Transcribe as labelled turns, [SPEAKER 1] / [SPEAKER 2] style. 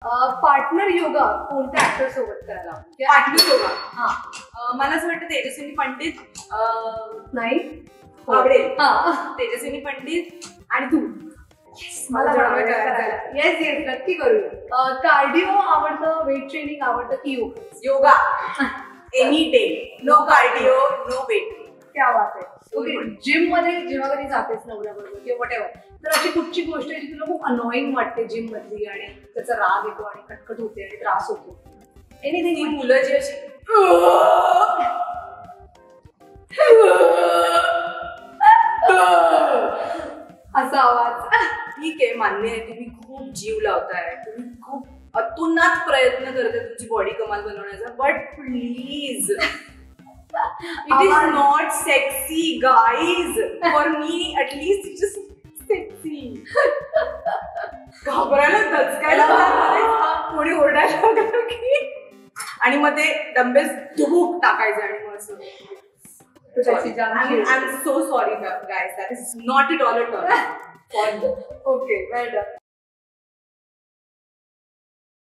[SPEAKER 1] Partner yoga कोणत्या actor सोबत करायला?
[SPEAKER 2] पार्टनर योगा
[SPEAKER 1] हा
[SPEAKER 2] मला असं वाटतं तेजस्विनी पंडित
[SPEAKER 1] नाही
[SPEAKER 2] आवडेल.
[SPEAKER 1] हा
[SPEAKER 2] तेजस्विनी पंडित आणि तू.
[SPEAKER 1] मला
[SPEAKER 2] मला
[SPEAKER 1] आवडेल
[SPEAKER 2] करायला.
[SPEAKER 1] करायला. येस येस नक्की करूया. कार्डिओ आवडतं, वेट ट्रेनिंग आवडतं की yoga?
[SPEAKER 2] Yoga any day. No cardio no weight.
[SPEAKER 1] क्या बात आहे. ओके, जिम मध्ये जेव्हा कधी जातेस नवऱ्याबरोबर किंवा वॉटेवर, तर अशी कुठची गोष्ट आहे जी तुला खूप अनोईंग वाटते जिम मधली आणि त्याचा राग येतो आणि कटकट होते आणि त्रास होतो?
[SPEAKER 2] ती
[SPEAKER 1] एनिथिंग?
[SPEAKER 2] मुलं जी अशी
[SPEAKER 1] असा आवाज.
[SPEAKER 2] ठीक आहे, मान्य आहे, तुम्ही खूप जीव लावताय, तुम्ही खूप अतुनात प्रयत्न करताय तुमची बॉडी कमाल बनवण्याचा, but please it is not sexy guys. For me at least it is sexy. घाबरायला दचकायला कोणी ओरडायला लागलं की, आणि मग ते डंबेल्स धुबूक टाकायचे आणि मग असं. I'm so sorry guys, that is not at all a turn.
[SPEAKER 1] Okay, well done.